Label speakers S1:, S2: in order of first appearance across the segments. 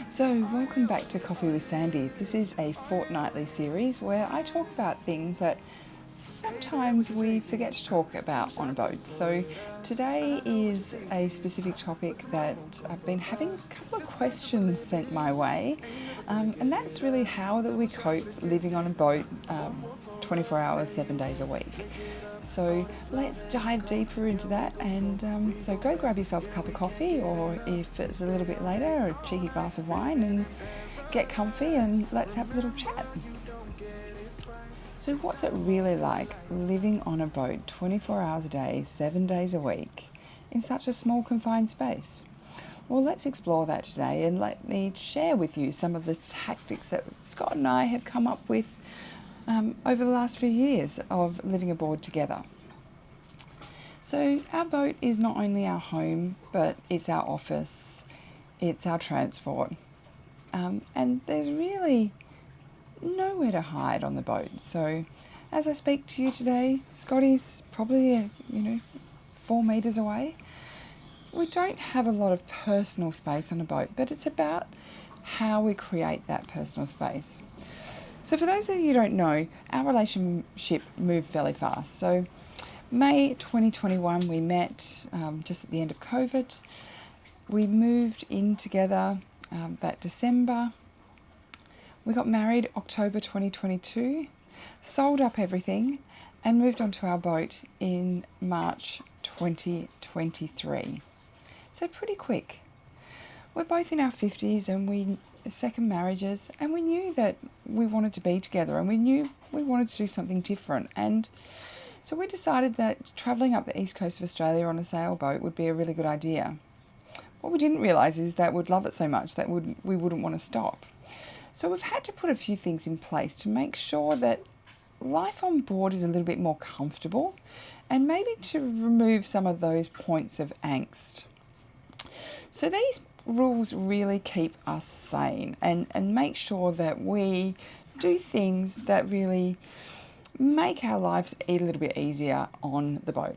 S1: So, welcome back to Coffee with Sandy. This is a fortnightly series where I talk about things that sometimes we forget to talk about on a boat. So, today is a specific topic that I've been having a couple of questions sent my way, and that's really how that we cope living on a boat 24 hours, 7 days a week. So let's dive deeper into that, and so go grab yourself a cup of coffee, or if it's a little bit later, a cheeky glass of wine, and get comfy and let's have a little chat. So what's it really like living on a boat 24 hours a day, 7 days a week in such a small confined space? Well, let's explore that today, and let me share with you some of the tactics that Scott and I have come up with over the last few years of living aboard together. So our boat is not only our home, but it's our office, it's our transport, and there's really nowhere to hide on the boat. So as I speak to you today, Scotty's probably 4 meters away. We don't have a lot of personal space on a boat, but it's about how we create that personal space. So for those of you who don't know, our relationship moved fairly fast. So May 2021 we met just at the end of COVID. We moved in together that December. We got married October 2022, sold up everything and moved onto our boat in March 2023. So pretty quick. We're both in our 50s and we second marriages, and we knew that we wanted to be together, and we knew we wanted to do something different. And so we decided that travelling up the east coast of Australia on a sailboat would be a really good idea. What we didn't realise is that we'd love it so much that we wouldn't want to stop. So we've had to put a few things in place to make sure that life on board is a little bit more comfortable, and maybe to remove some of those points of angst. So these rules really keep us sane and make sure that we do things that really make our lives a little bit easier on the boat.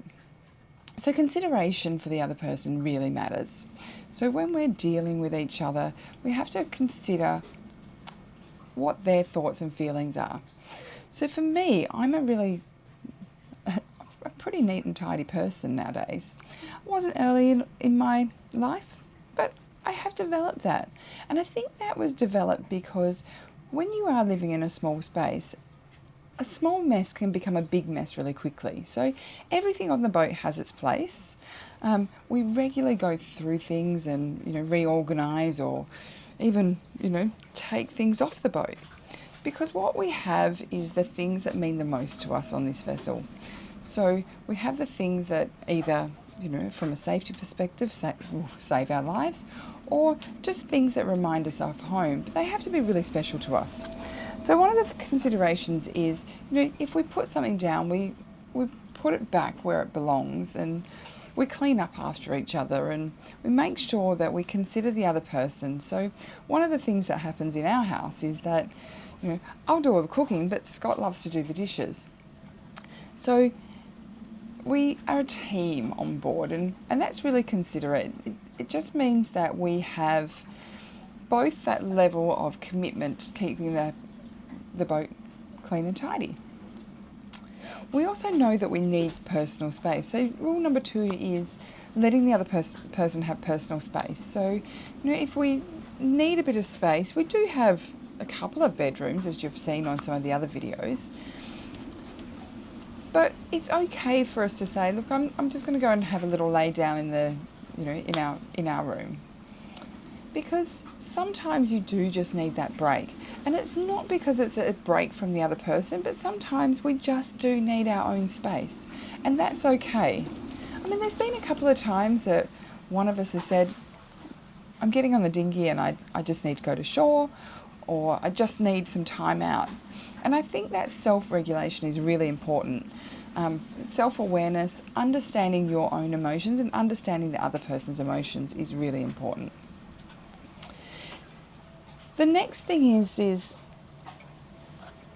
S1: So consideration for the other person really matters. So when we're dealing with each other, we have to consider what their thoughts and feelings are. So for me, I'm a pretty neat and tidy person nowadays. I wasn't early in my life, but I have developed that. And I think that was developed because when you are living in a small space, a small mess can become a big mess really quickly. So everything on the boat has its place. We regularly go through things and reorganise, or even take things off the boat, because what we have is the things that mean the most to us on this vessel. So we have the things that either from a safety perspective will save our lives, or just things that remind us of home, but they have to be really special to us. So one of the considerations is, if we put something down, we put it back where it belongs, and we clean up after each other, and we make sure that we consider the other person. So one of the things that happens in our house is that, I'll do all the cooking, but Scott loves to do the dishes. So we are a team on board, and that's really considerate. It just means that we have both that level of commitment to keeping the boat clean and tidy. We also know that we need personal space. So rule number 2 is letting the other person have personal space. So, if we need a bit of space, we do have a couple of bedrooms, as you've seen on some of the other videos. But it's okay for us to say, look, I'm just going to go and have a little lay down in the, in our room. Because sometimes you do just need that break. And it's not because it's a break from the other person, but sometimes we just do need our own space. And that's okay. I mean, there's been a couple of times that one of us has said, I'm getting on the dinghy and I just need to go to shore, or I just need some time out. And I think that self-regulation is really important. Self-awareness, understanding your own emotions and understanding the other person's emotions is really important. The next thing is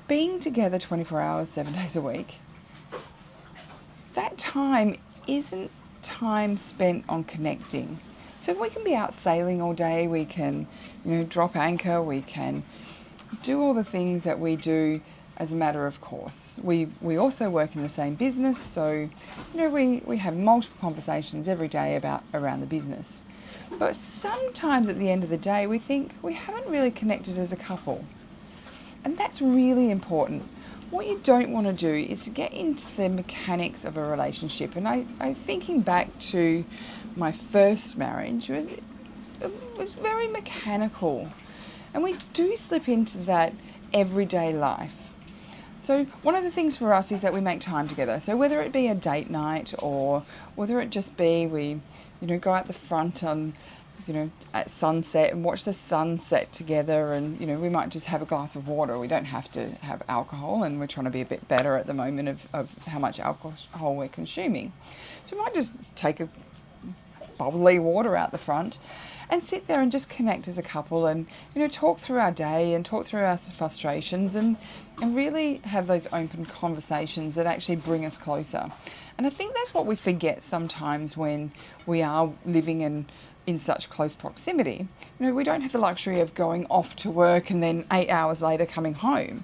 S1: being together 24 hours, 7 days a week. That time isn't time spent on connecting. So we can be out sailing all day, we can, drop anchor, we can do all the things that we do as a matter of course. We also work in the same business, so we have multiple conversations every day around the business. But sometimes at the end of the day, we think we haven't really connected as a couple. And that's really important. What you don't want to do is to get into the mechanics of a relationship. And I'm thinking back to my first marriage, it was very mechanical. And we do slip into that everyday life. So one of the things for us is that we make time together. So whether it be a date night or whether it just be we, go out the front on, at sunset and watch the sunset together, and we might just have a glass of water. We don't have to have alcohol, and we're trying to be a bit better at the moment of how much alcohol we're consuming. So we might just take a bubbly water out the front and sit there and just connect as a couple and talk through our day and talk through our frustrations and really have those open conversations that actually bring us closer. And I think that's what we forget sometimes when we are living in such close proximity. We don't have the luxury of going off to work and then 8 hours later coming home.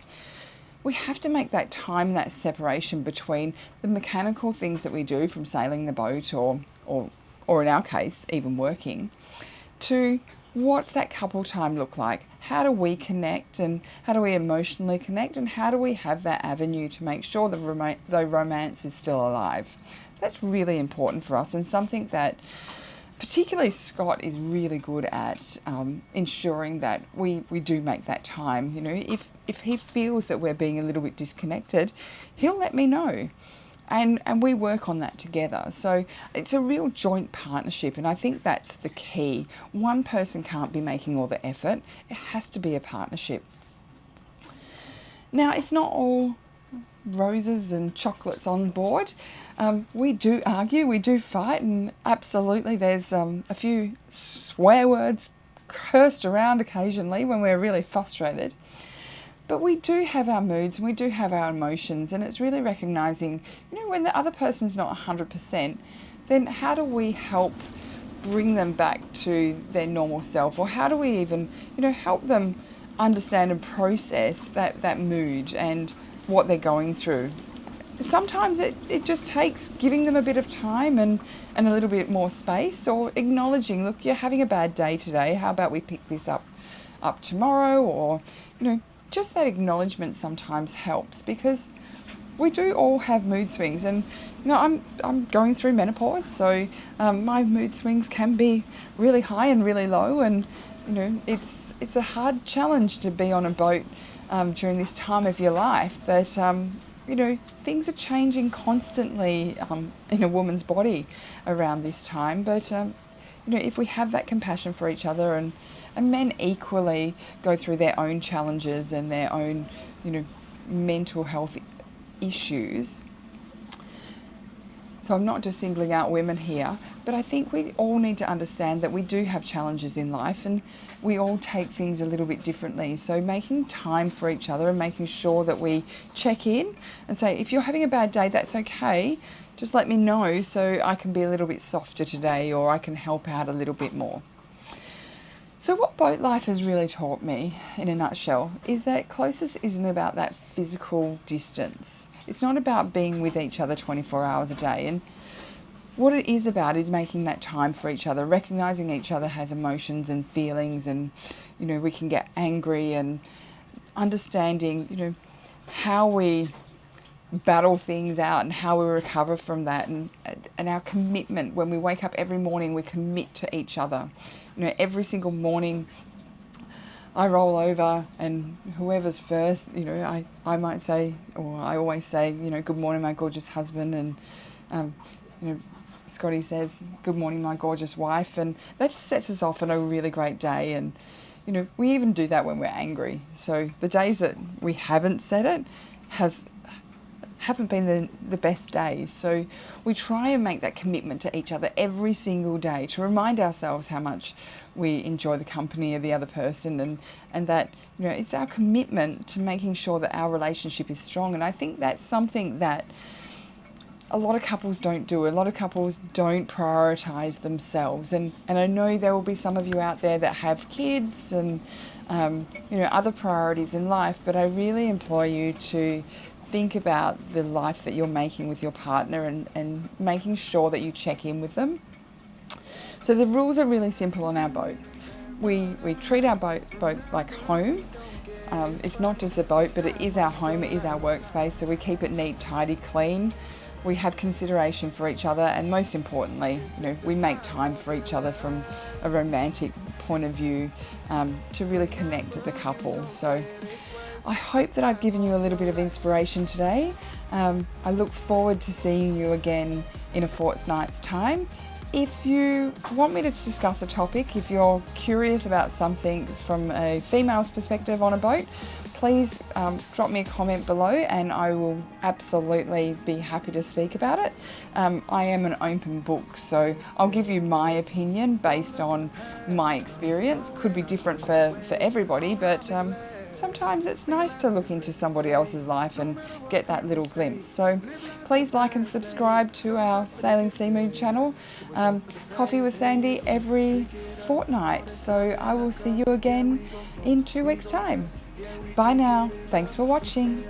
S1: We have to make that time, that separation between the mechanical things that we do, from sailing the boat or in our case, even working, to what that couple time look like. How do we connect, and how do we emotionally connect, and how do we have that avenue to make sure the romance is still alive? That's really important for us, and something that particularly Scott is really good at ensuring that we do make that time. If he feels that we're being a little bit disconnected, he'll let me know. And we work on that together. So it's a real joint partnership, and I think that's the key. One person can't be making all the effort. It has to be a partnership. Now, it's not all roses and chocolates on board. We do argue, we do fight, and absolutely there's a few swear words cursed around occasionally when we're really frustrated. But we do have our moods and we do have our emotions, and it's really recognising, when the other person's not 100%, then how do we help bring them back to their normal self? Or how do we even, help them understand and process that mood and what they're going through? Sometimes it just takes giving them a bit of time and a little bit more space, or acknowledging, look, you're having a bad day today, how about we pick this up tomorrow? Or, just that acknowledgement sometimes helps, because we do all have mood swings, and I'm going through menopause, so my mood swings can be really high and really low, and it's a hard challenge to be on a boat during this time of your life. But things are changing constantly in a woman's body around this time. But if we have that compassion for each other, and men equally go through their own challenges and their own, mental health issues. So I'm not just singling out women here, but I think we all need to understand that we do have challenges in life, and we all take things a little bit differently. So making time for each other and making sure that we check in and say, if you're having a bad day, that's okay. Just let me know so I can be a little bit softer today, or I can help out a little bit more. So what boat life has really taught me, in a nutshell, is that closeness isn't about that physical distance. It's not about being with each other 24 hours a day. And what it is about is making that time for each other, recognising each other has emotions and feelings, and, we can get angry, and understanding, how we battle things out and how we recover from that, and our commitment. When we wake up every morning, we commit to each other. Every single morning I roll over, and whoever's first, I might say, or I always say, good morning, my gorgeous husband, and Scotty says, good morning, my gorgeous wife, and that just sets us off on a really great day. And we even do that when we're angry. So the days that we haven't said it haven't been the best days. So we try and make that commitment to each other every single day to remind ourselves how much we enjoy the company of the other person, and that it's our commitment to making sure that our relationship is strong. And I think that's something that a lot of couples don't do. A lot of couples don't prioritise themselves. And I know there will be some of you out there that have kids and, other priorities in life, but I really implore you to think about the life that you're making with your partner and making sure that you check in with them. So the rules are really simple on our boat. We treat our boat like home. It's not just a boat, but it is our home, it is our workspace, so we keep it neat, tidy, clean. We have consideration for each other, and most importantly, we make time for each other from a romantic point of view to really connect as a couple. So I hope that I've given you a little bit of inspiration today. I look forward to seeing you again in a fortnight's time. If you want me to discuss a topic, if you're curious about something from a female's perspective on a boat, please drop me a comment below and I will absolutely be happy to speak about it. I am an open book, so I'll give you my opinion based on my experience. Could be different for everybody, but sometimes it's nice to look into somebody else's life and get that little glimpse. So please like and subscribe to our Sailing Sea Mood channel. Coffee with Sandy every fortnight. So I will see you again in 2 weeks' time. Bye now. Thanks for watching.